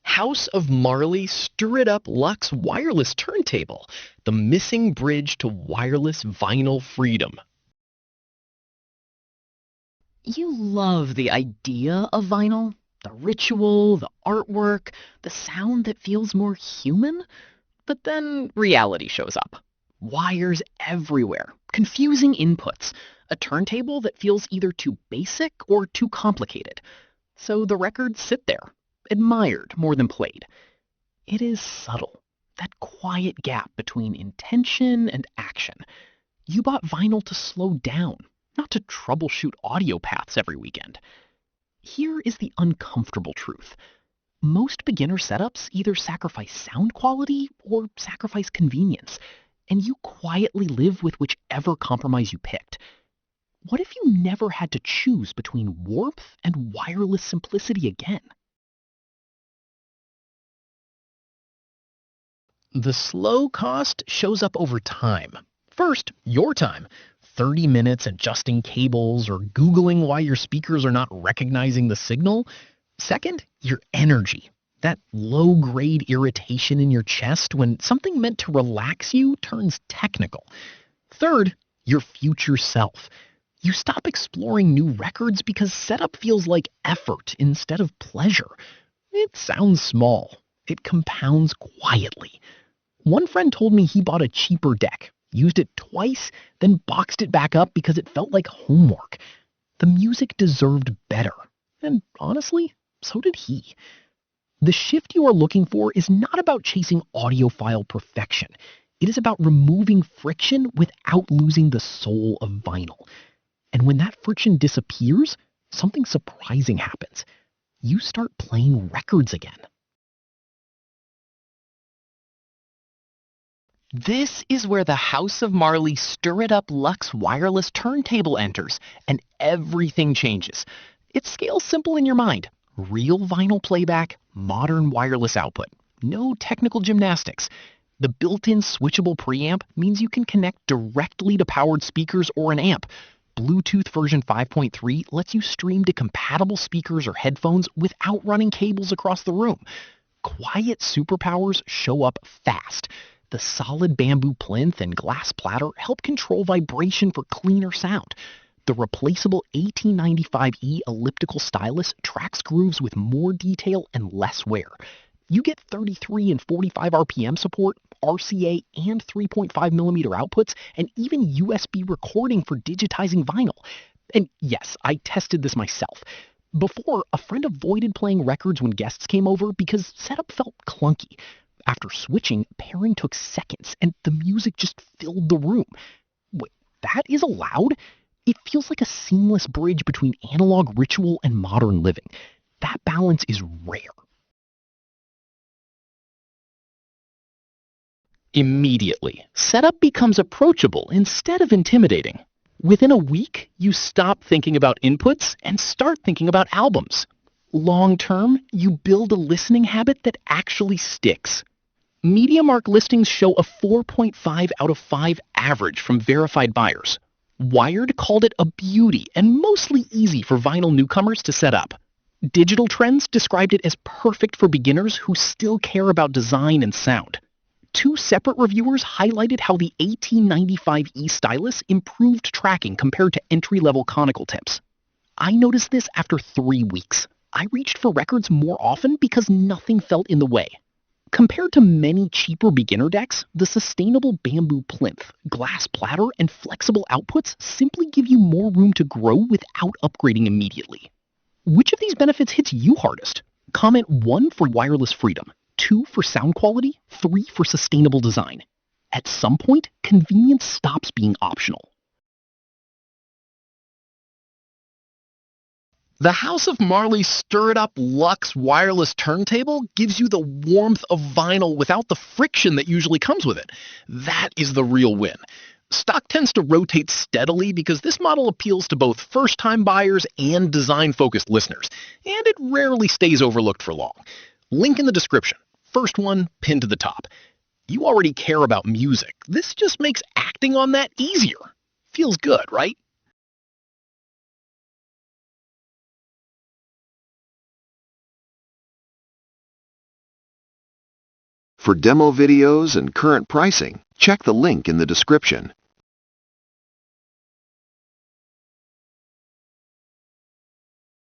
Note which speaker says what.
Speaker 1: House of Marley Stir It Up Luxe Wireless Turntable, the missing bridge to wireless vinyl freedom.
Speaker 2: You love the idea of vinyl, the ritual, the artwork, the sound that feels more human, but then reality shows up. Wires everywhere, confusing inputs, a turntable that feels either too basic or too complicated. So the records sit there, admired more than played. It is subtle, that quiet gap between intention and action. You bought vinyl to slow down, not to troubleshoot audio paths every weekend. Here is the uncomfortable truth. Most beginner setups either sacrifice sound quality or sacrifice convenience, and you quietly live with whichever compromise you picked. What if you never had to choose between warmth and wireless simplicity again?
Speaker 1: The slow cost shows up over time. First, your time. 30 minutes adjusting cables or Googling why your speakers are not recognizing the signal. Second, your energy. That low-grade irritation in your chest when something meant to relax you turns technical. Third, your future self. You stop exploring new records because setup feels like effort instead of pleasure. It sounds small. It compounds quietly. One friend told me he bought a cheaper deck, used it twice, then boxed it back up because it felt like homework. The music deserved better. And honestly, so did he. The shift you are looking for is not about chasing audiophile perfection. It is about removing friction without losing the soul of vinyl. And when that friction disappears, something surprising happens. You start playing records again. This is where the House of Marley Stir It Up Luxe Wireless Turntable enters, and everything changes. It scales simple in your mind. Real vinyl playback, modern wireless output. No technical gymnastics. The built-in switchable preamp means you can connect directly to powered speakers or an amp. Bluetooth version 5.3 lets you stream to compatible speakers or headphones without running cables across the room. Quiet superpowers show up fast. The solid bamboo plinth and glass platter help control vibration for cleaner sound. The replaceable 1895E elliptical stylus tracks grooves with more detail and less wear. You get 33 and 45 RPM support, RCA and 3.5mm outputs, and even USB recording for digitizing vinyl. And yes, I tested this myself. Before, a friend avoided playing records when guests came over because setup felt clunky. After switching, pairing took seconds, and the music just filled the room. Wait, that is allowed? It feels like a seamless bridge between analog ritual and modern living. That balance is rare. Immediately, setup becomes approachable instead of intimidating. Within a week, you stop thinking about inputs and start thinking about albums. Long-term, you build a listening habit that actually sticks. MediaMarkt listings show a 4.5 out of 5 average from verified buyers. Wired called it a beauty and mostly easy for vinyl newcomers to set up. Digital Trends described it as perfect for beginners who still care about design and sound. 2 separate reviewers highlighted how the 1895E stylus improved tracking compared to entry-level conical tips. I noticed this after 3 weeks. I reached for records more often because nothing felt in the way. Compared to many cheaper beginner decks, the sustainable bamboo plinth, glass platter, and flexible outputs simply give you more room to grow without upgrading immediately. Which of these benefits hits you hardest? Comment 1 for wireless freedom, 2 for sound quality, 3 for sustainable design. At some point, convenience stops being optional. The House of Marley Stir It Up Luxe Wireless Turntable gives you the warmth of vinyl without the friction that usually comes with it. That is the real win. Stock tends to rotate steadily because this model appeals to both first-time buyers and design-focused listeners, and it rarely stays overlooked for long. Link in the description. First one, pinned to the top. You already care about music. This just makes acting on that easier. Feels good, right?
Speaker 3: For demo videos and current pricing, check the link in the description.